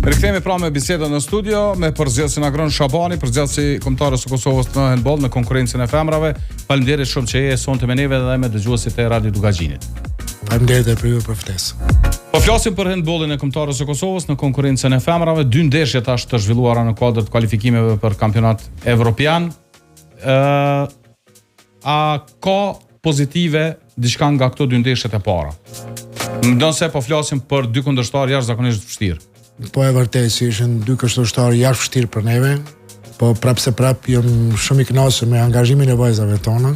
Rikthehemi pra me bisedën në studio me përzgjedhësin Agron Shabani, përzgjedhësi kombëtarës së Kosovës në handball në konkurrencën e femrave. Faleminderit shumë që je sonte me neve dhe me dëgjuesit e Radio Dugaxhinit. Faleminderit për ju për ftesë. Po flasim për handballin e kombëtarës së Kosovës në konkurrencën e femrave. 2 ndeshje tash të zhvilluara në kuadër të kualifikimeve për kampionat evropian. A ka pozitive diçka nga këto 2 ndeshjet e para? Ndonse po flasim për 2 kundërshtar jashtëzakonisht vështirë. Po e vërtet që ishin 2 kundërshtarë jashtë vështirë për neve, po prap jam shumë i kënaqur me angazhimin e vajzave tona,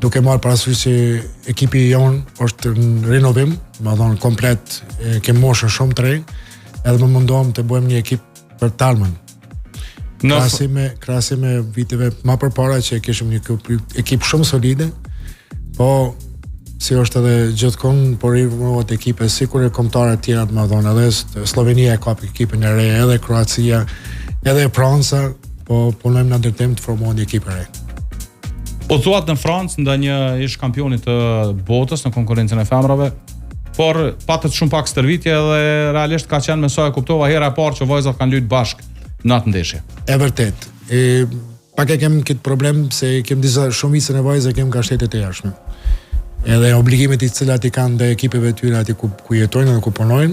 duke marrë parasysh që ekipi jon është në rinovim, më thon komplet, kemi moshën shumë të re, edhe më mundohem të bëjmë një ekip për talmën. Krahasim me viteve më përpara që kishim një ekip shumë solide, po si është edhe gjithkohë por rinovohet ekipe sikur e kombëtare të tjera, më thonë, edhe Slovenia e ka ekipin e re, edhe Kroacia, edhe Franca, po punojmë në ndërtim të formohet një ekip e re. Po thuat në Francë nda një ish kampionit të botës në konkurrencën e femrave, por patët shumë pak stërvitje dhe realisht ka qenë me sa e kuptova hera e parë që vajzat kanë luajtur bashkë në atë ndeshje. E vërtet. Pak e kem këtë problem se kem disa shumicën e vajzave kem nga shtetet e jashtme. Edhe obligimet i cilat i kanë dhe ekipeve tyre aty ku jetojnë dhe ku punojnë,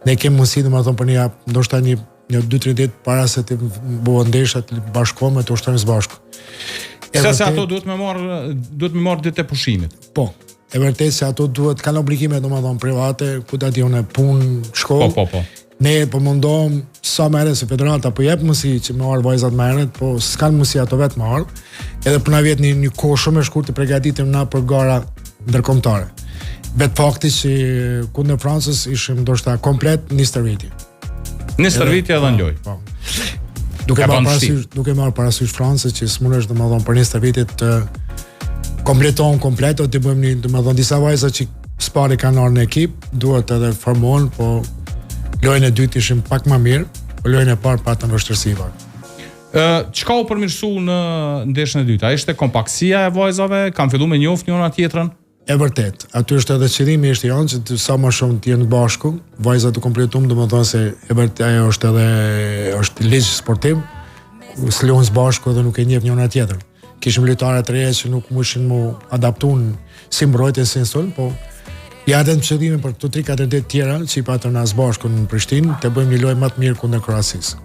ne kemi mundësi domethënë për një ndoshta një 2-3 ditë para se të bëhen ndeshjet bashkëkohë të ushtrojnë së bashku. Se ato duhet me marr ditë e pushimit. Po, e vërtet se ato duhet kanë obligime domethënë private, ku ta diun punë, shkollë. Po. Ne po mundohem sa më herët se federata po jep mundësi që me marr vajzat më herët, po s'kan mundësi ato vetë marr. Edhe për na vjet një kohë shumë e shkurtë të përgatitem na për gara ndërkombëtare. Vetë fakti që kundër Francës ishim ndoshta komplet një stërvitje. Një stërvitje edhe në lojë. Po. Duke marrë parasysh Francës që s'mundesh domethënë për një stërvitje të kompleton kompleto, të bëjmë një domethënë disa vajza që s'pari kanë ardhur në ekip, duhet edhe formohen, po lojën e dytë ishim pak më mirë, po lojën e parë patëm vështirësi. Çka u përmirësu në ndeshjen e dytë? A ishte kompaktësia e vajzave? Kanë filluar me njoftë njëra tjetrën? E vërtet, aty është edhe qëllimi ishte janë që sa më shumë të jenë bashku, vajzat të kompletuar, domethënë se e vërtet ajo është ligj sportiv, ku s'luajnë bashku dhe nuk e njeh njëra tjetrën. Kishim lojtare të reja që nuk mushin mu adaptuar si mbrojtje si sulm, po ja edhe në qëllime për këto 3-4 ditë tjera që i patën as bashku në Prishtinë, të bëjmë një lojë më të mirë kundër Kroacisë.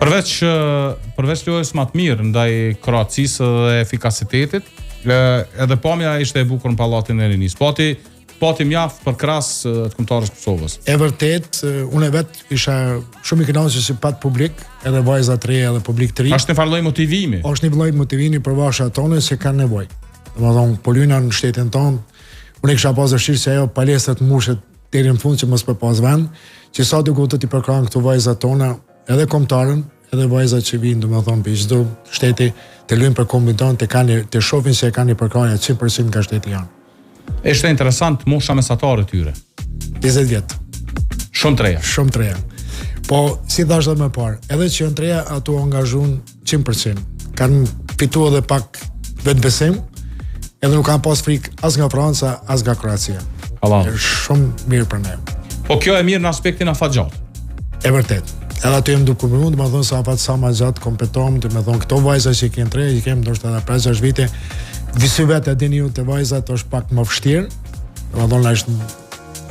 Përveç lojës më të mirë ndaj Kroacisë dhe efikasitetit, edhe pamja ishte e bukur në pallatin e Rinis. Pati mjaft për krahas të kombëtarës Kosovës. E vërtet, unë vetë isha shumë i kënaqur që pat publik, edhe vajza të reja edhe publik të ri. Është një farë lloj motivimi. Është një lloj motivimi për vashat tonë që kanë nevojë. Domethënë, po lyna në shtetin tonë, unë kisha pas dëshirë që ajo palestra të mbushet deri në fund që mos po pas vend, që sa duket të përkrahen këto vajza tona, edhe kombëtarën, edhe vajzat që vinë domethënë për çdo shteti të luajnë për kombin tonë, të shohin se e kanë një përkrahje 100% nga shteti janë. Ishte interesant mosha mesatare tyre. 20 vjet. Shumë të reja. Shumë të reja. Po, si thash edhe më parë, edhe që janë të reja ato angazhuan 100%. Kanë fituar edhe pak vetbesim, edhe nuk kanë pas frikë as nga Franca, as nga Kroacia. Është shumë mirë për ne. Po kjo e mirë në aspektin afatgjat. E vërtet. Edhe aty jam duke më thonë se afat sa më gjatë kompetom, më thonë këto vajza që kanë tre, i kemi ndoshta edhe 5-6 vite. Disi vetë dini ju të vajzat është pak më vështirë. Më thonë është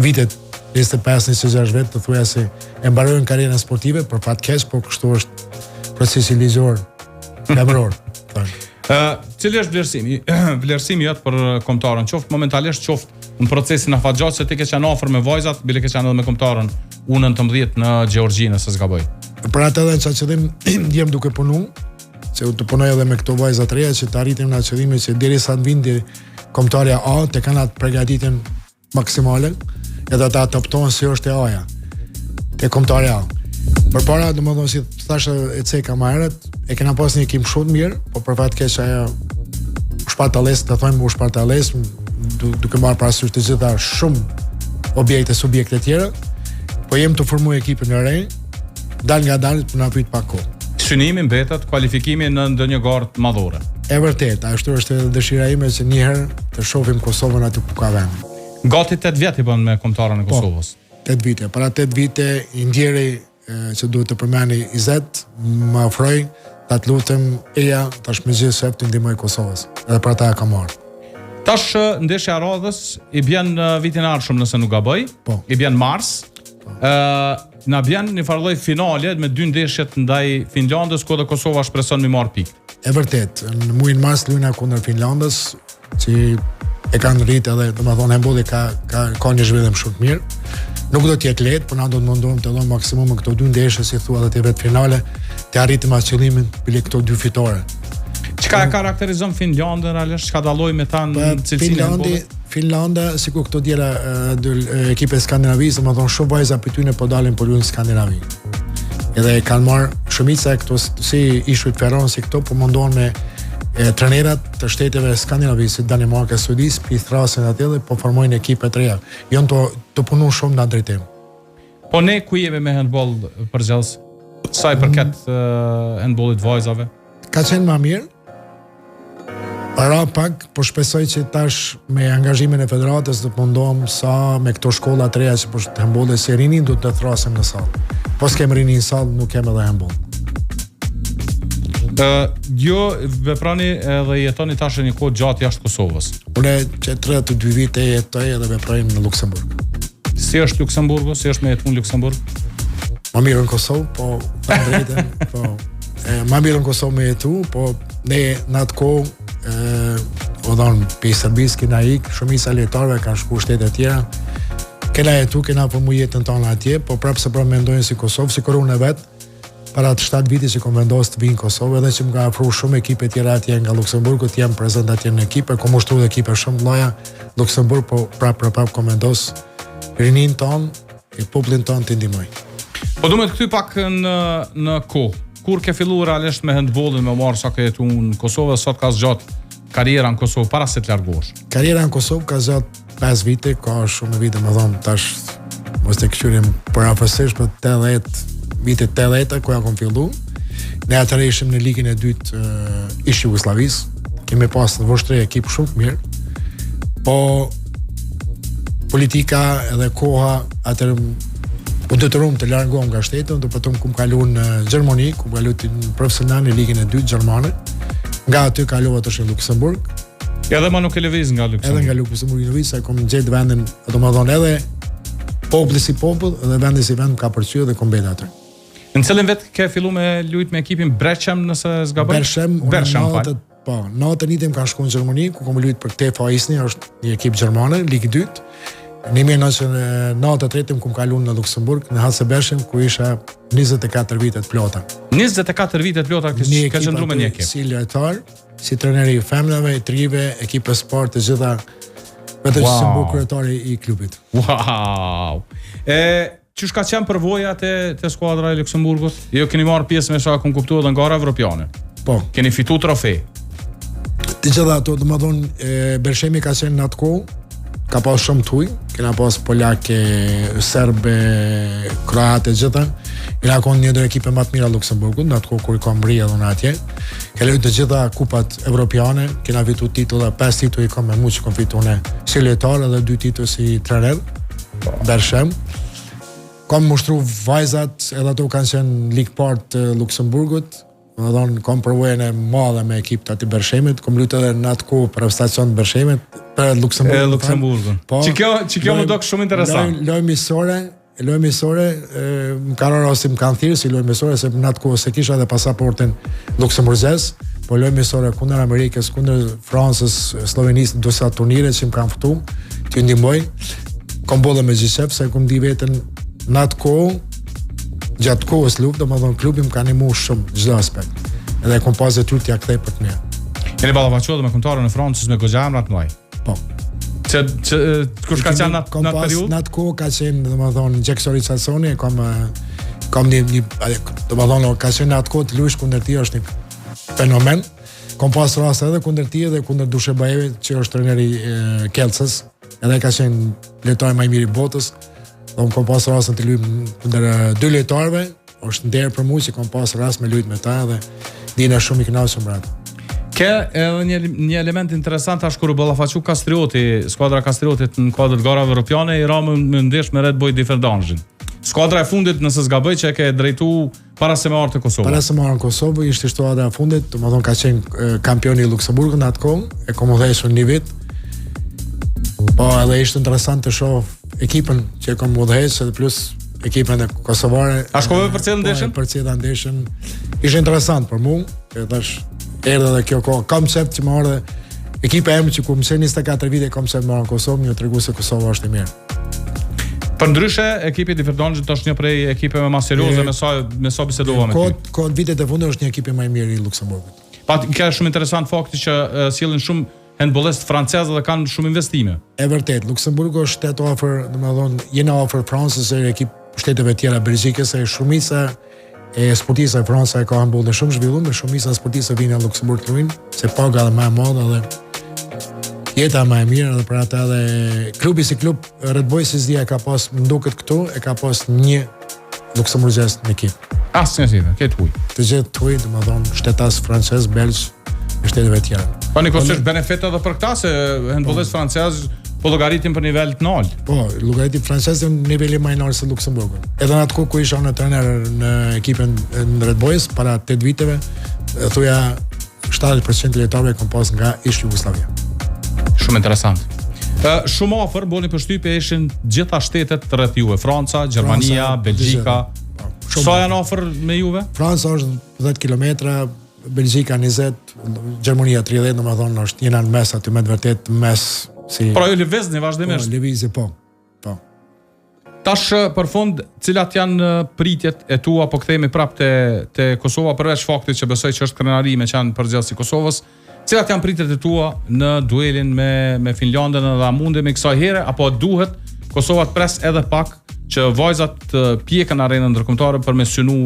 vitet 25-26 vjet të thuja se e mbarojnë karrierën sportive për fat keq, por kështu është procesi ligjor lemror. Cili është vlerësimi jot për kombëtarën, qoftë momentalisht, qoftë në procesin afatgjat, se ti ke qenë afër me vajzat, bile ke qenë edhe me kombëtarën U19 në Gjeorgji, nëse s'gaboj. Për atë edhe në qëllim jem duke punu, që të punoj edhe me këto vajza të reja që të arritim në qëllime që derisa të vindi kombëtarja A, të kanë atë përgatitjen maksimale, edhe ata të optojnë si është e A-ja, te kombëtarja A. Përpara, domethënë si thashë e ceka më herët, e kena pas një ekim shumë mirë, po për fat keq ajo shpartalles, të thojmë u shpartalles, duke marrë parasysh të gjitha shumë objekte, subjekte tjera, po jem të formuar ekipin e re, dal nga dal për na pyet pak kohë. Synimi mbetet kualifikimi në ndonjë garë madhore. E vërtet, ashtu është edhe dëshira ime që një herë të shohim Kosovën aty ku ka vend. Gati 8 vjet i bën me kombëtarën e Kosovës. 8 vite. Para 8 vite i ndjeri që duhet të përmeni Izet, më ofroi, ta të lutem eja tash me gjithë shef të ndihmoj Kosovës. Edhe për ata e ka marrë. Tash ndeshja e radhës i bjen vitin e ardhshëm nëse nuk gaboj. Po. I bjen mars. Na bjen një farë lloj finale me 2 ndeshjet ndaj Finlandës, ku edhe Kosova shpreson mi marr pikë. E vërtet, në muajin mars luajna kundër Finlandës, që e kanë rritë edhe, domethënë handbolli ka një zhvillim shumë të mirë. Nuk do të jetë lehtë, por na do të mundohem të dhom maksimum këto 2 ndeshje, si thua edhe te vet finale, të arritim atë qëllimin për këto 2 fitore. Çka e karakterizon Finlandën realisht? Çka dalloj me ta në cilësinë e handbollit? Finlanda, sikur këto djela ekipe skandinavisë, domethënë shumë vajza për tyne po dalin po luajnë Skandinavi. Edhe kanë marrë shumica këto si ishujt Ferron si këto po mundohen me trenerat të shteteve skandinavisë, si Danimarka, Suedisë, pi thrasin atë dhe po formojnë ekipe të reja. Janë të punuar shumë në drejtim. Po ne ku jemi me handboll përgjithës? Sa i përket handbollit vajzave? Ka qenë më mirë. Para pak, po shpresoj që tash me angazhimin e federatës do të mundohem sa me këto shkolla të reja që po handbolli si rinin do të thrasim në sallë. Po s'kem rinin në sallë, nuk kem edhe handboll. Jo veprani edhe jetoni tash një kohë gjatë jashtë Kosovës. Unë që 32 vite jetoj edhe veproj në Luksemburg. Si është Luksemburgu? Si është me jetu në Luksemburg? Ma mirë në Kosovë, po të drejtën, po. Ma mirë në Kosovë me jetu, po ne në atë kohë o dhonë për Serbis kena ik, shumica lejtarve kanë shku shtete tjera, kena jetu, kena përmu jetën tonë atje, po prapë se pra mendojnë si Kosovë, si korun e vetë, para të 7 viti që kom vendos të vinë Kosovë, edhe që më ka afru shumë ekipe tjera atje nga Luksemburgu, të jam prezent atje në ekipe, kom ushtru dhe ekipe shumë loja, Luksemburg, po prapë kom vendos rinin tonë, e popullin tonë të ndihmoj. Po du me të këty pak në kohë. Kur ke filluar realisht me handbollin, me marrë sa ke jetu në Kosovë, sot ka zgjat karriera në Kosovë para se të largohesh? Karriera në Kosovë ka zgjat 5 vite, ka shumë vite, më thonë tash mos të këshyrim për afërsisht për 80 vite 80 ku ja kom fillu. Ne atëre ishim në ligën e dytë ish Jugosllavis. Kemi pas në vështre ekip shumë të mirë. Po politika edhe koha atëre u detyruam të largohem nga shteti, do patëm kum kaluar në Gjermani, ku kaloj në profesional në ligën e dytë gjermane. Nga aty kalova tash në Luksemburg. Edhe më nuk e lëviz nga Luksemburg. Edhe nga Luksemburg lëviz, sa kom gjetë vendin, domethënë edhe populli si popull, edhe vendi si vend ka përcyer dhe kom mbet aty. Në cilën vetë ke fillu me lujt me ekipin Berchem nëse zgaboj? Berchem, po. Natën nitem ka shkuar në Gjermani, ku kom luajtur për TFA Isni, është një ekip gjermane, ligë 2. Në 1993 kum kaluar në Luksemburg, në Hase Berchem, ku isha 24 vite të plota. 24 vite të plota ka qëndruar me një ekip. Si lojtar, si treneri i femrave, i trive, ekipe sport të gjitha, vetë që si kryetari i klubit. Wow! Qysh ka qenë përvoja te skuadra e Luksemburgut? Jo keni marrë pjesë me sa kom kuptuar edhe në gara evropiane. Po. Keni fitu trofe. Të gjitha ato, domethënë Berchemi ka qenë në atë kohë, ka pas shumë tuj, kena pas polake, serbe, kroate, gjitha. Kena konë një ndër ekipe më të mira Luksemburgut, në atë kohë kur i kam rri edhe në atje. Kena të gjitha kupat evropiane, kena fitu titulla, 5 titull i kam me mu që kam fitu në si lojtar edhe 2 titull si trener, Berchem. Kam mushtru vajzat, edhe ato kanë qenë League Part të Luksemburgut, kam përvojën e madhe me ekip të ati Berchemit, kam luajtur edhe në atë kohë për stacion të Berchemit, për Luksemburgun. Që kjo më dok shumë interesant. Lojë misore, më ka rarë ose më kanë thirrë si lojë misore, se në atë kohë se kisha edhe pasaportin luksemburzes, po lojë misore kundër Amerikës, kundër Francës, Slovenisë, do sa turnire që më kanë fëtu, t'ju ndihmoj. Kam bollë me gjithësep, se kom di veten në atë kohë, gjatë kohës luftë, domethënë klubi më ka ndihmuar shumë çdo aspekt. Edhe kom pas detyrë t'ia kthej për të mirë. Jeni ballavaçuar me kontarën e Francës me Goxhamrat muaj. Po. Kush ka qenë në atë periudhë? Në atë kohë ka qenë domethënë Jackson Richardsoni, kam një domethënë ka qenë në atë kohë të luajsh kundër tij është një fenomen. Kam pas raste edhe kundër tij dhe kundër Dushebaevit, që është treneri Kelcës, edhe ka qenë lojtari më i mirë i botës. Do më kom pas rastën të luajm kundër 2 lojtarëve, është nder për mua që kom pas rast me luajt me ta dhe dina shumë i kënaqur me atë. Ke edhe një element interesant tash kur u ballafaqu Kastrioti, skuadra Kastriotit në kuadër të garave evropiane, i ra më ndesh me Red Bull Differdange. Skuadra e fundit nëse s'gaboj që e ke drejtu para se me ardhur te Kosova. Para se me ardhur në Kosovë ishte skuadra e fundit, domethënë ka qenë kampioni i Luksemburgut në atë kohë, e komodheshur një vit. Po edhe ishte interesant të shoh ekipën që e komodhesh edhe plus ekipën e kosovare. A shkove për cilën ndeshën? Për cilën ndeshën. Ishte interesant për mua, e thash erdhe edhe kjo kohë koncept që më ardhe ekipa e që ku mëse 24 vite koncept më në Kosovë, më tregu se Kosova është e mirë. Për ndryshe, ekipi i Verdonjit është një prej ekipeve më serioze me sa bisedova me ty. Kohët vitet e fundit është një ekip më i mirë i Luksemburgut. Ka shumë interesant fakti që sjellin shumë handballist francezë dhe kanë shumë investime. E vërtet, Luksemburgu është shtet afër, domethënë, jena afër Francës e ekip shteteve tjera Belgjikës, e shumica e sportistëve Franca e ka handballin shumë zhvilluar, shumica e sportistëve vinë në Luksemburg të luajnë, se paga edhe më e madhe dhe jeta më e mirë edhe për ata edhe klubi si klub Red Boys dia ka pas nduket këtu e ka pas një luksemburgjez në ekip. Asnjë, këtë huj. Të gjithë huj, domethënë shtetas francez, belg e shteteve tjera. Po nikosisht benefit edhe për këta se handballist francez po llogaritin për nivel të lartë. Po, llogaritin francez në nivelin më i lartë se Luksemburgut. Edhe në atë kohë ku isha në trener në ekipën në Red Boys para 8 viteve, thoya 70% lojtarëve kanë pas nga ish Jugosllavia. Shumë interesant. Shumë afër boni përshtypje ishin gjitha shtetet rreth juve, Franca, Gjermania, Belgjika. Sa janë afër me juve? Franca është 10 kilometra, Belgjika 20, Gjermania 30, domethënë është jena në mes aty me të vërtet mes si. Pra ju lëvizni vazhdimisht. Po, lëvizi po. Po. Tash për fund, cilat janë pritjet e tua po kthehemi prapë te Kosova përveç faktit që besoj që është krenari me qenë përgjithësi Kosovës. Cilat janë pritjet e tua në duelin me Finlandën dhe a mundemi kësaj here apo duhet Kosova të pres edhe pak që vajzat të pjekën në arenën ndërkombëtare për me synu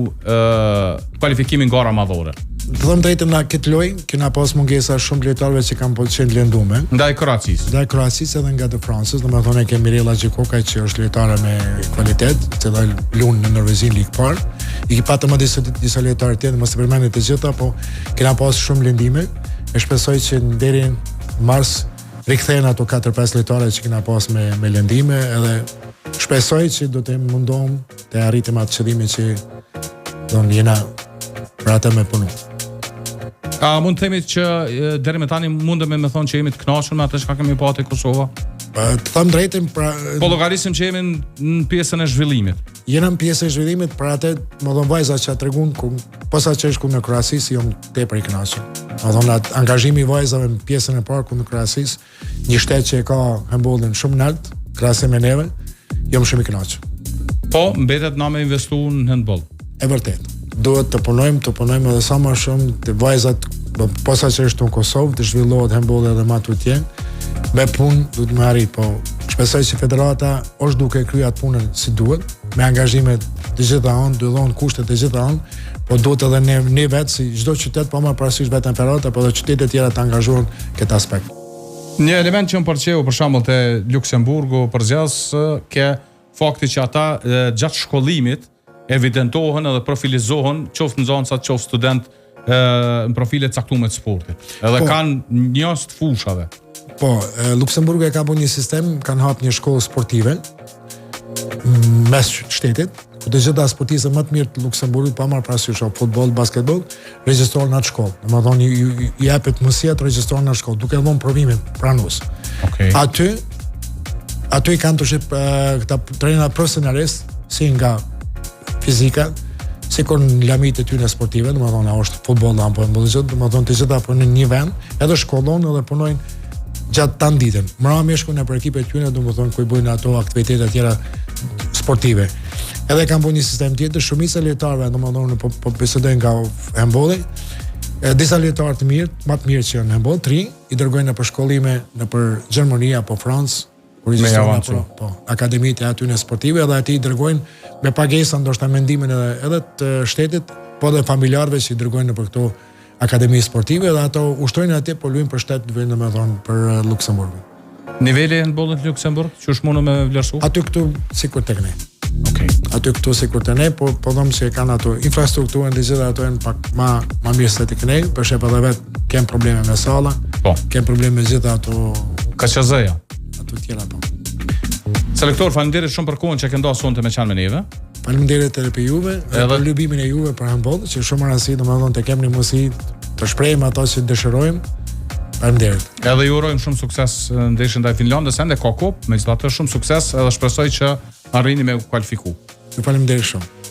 kualifikimin gara madhore? Të them drejtën na këtë lojë, kena pas mungesa shumë lojtarëve që kanë qenë lëndume. Ndaj Kroacisë. Ndaj Kroacisë edhe nga të Francës, domethënë ke Mirella Gjikoka që është lojtare me kvalitet, që do luan në Norvezin Ligë Parë. I patëm edhe disa lojtarë tjetër, mos e përmendni të gjitha, po kena pas shumë lëndime. E shpresoj që deri në mars rikthehen ato 4-5 lojtarë që kena pas me lëndime, edhe shpresoj që do të mundohem të arritim atë qëllimin që do jena për atë me punu. A mund të themi që deri më tani mundemi me thonë që jemi të kënaqur me atë që kemi pa te Kosova? Të them drejtën, pra po llogarisim që jemi në pjesën e zhvillimit. Jena në pjesën e zhvillimit, për atë më dhon vajza që tregun posa që është ku në Kroacisë jam tepër i kënaqur. Më dhon atë angazhimi i vajzave në pjesën e parë ku në Kroacisë, një shtet që e ka handballin shumë lart, krahasim me neve, jam shumë i kënaqur. Po mbetet na me investu në handball. E vërtet. Duhet të punojmë edhe sa më shumë të vajzat, posa që është në Kosovë, të zhvillohet handballi edhe më tutje. Me punë duhet më arrit, po shpresoj që federata është duke kryer atë punën si duhet, me angazhime të gjitha anë, duhet kushtet të gjitha anë, po duhet edhe ne vetë si çdo qytet, po më parasysh vetëm federata, po edhe qytetet tjera të angazhohen këtë aspekt. Një element që më pëlqeu për shembull te Luksemburgu përgjithës ke fakti që ata gjatë shkollimit evidentohen edhe profilizohen qoftë nxënësat, qoftë student në profile të caktuara të sportit. Edhe kanë njohës të fushave. Po, Luksemburgu e ka bërë një sistem, kanë hapë një shkollë sportive mes shtetit, ku të gjitha sportistët më të mirë të Luksemburgut, pa marrë parasysh futboll, basketball, regjistrohen në atë shkollë. Domethënë i japet mësia të regjistrohen në atë shkollë, duke dhënë provimin pranues. Okej. Aty kanë të shep këta trena profesionalistë, si nga fizika, sikur në lamit e tyre sportive, domethënë është futboll apo handball, domethënë të gjitha punojnë në një vend, edhe shkollon edhe punojnë gjatë tan ditën. Mbrëmje shkojnë për ekipet tyre, domethënë ku i bëjnë ato aktivitete tjera sportive. Edhe kanë bërë një sistem tjetër, shumica lojtarëve domethënë po bisedojnë nga handballi. Disa lojtarë të mirë, më të mirë që në handball, 3 i dërgojnë në përshkollime në për Gjermani apo Francë, po, akademitë aty në sportive, edhe aty i dërgojnë me pagesa ndoshta mendimin edhe të shtetit, po dhe familjarëve që i dërgojnë në për këto akademi sportive, dhe ato ushtrojnë atje po luajnë për shtet, domethënë për Luksemburgun. Niveli i handballit në Luksemburg, që është mundu me vlerësu? Aty këtu sikur tek ne. Okej. Aty këtu sikur tek ne, po them se kanë ato infrastrukturën dhe gjithë ato janë pak më mirë se tek ne, për shembull edhe vet kanë probleme me salla. Po. Kanë probleme me gjithë ato KQZ-ja. Ato tjera po. Selektor, faleminderit shumë për kohën që ke ndosur sonte me qenë me neve. Faleminderit edhe për Juve, edhe për lybimin e Juve për handboll, që shumë rasti domethënë të kemi mundësi të shprehim ato që dëshirojmë. Faleminderit. Edhe ju urojmë shumë sukses në ndeshjen ndaj Finlandës, ende ka kopë, megjithatë shumë sukses edhe shpresoj që arrini me u kualifiku. Ju faleminderit shumë.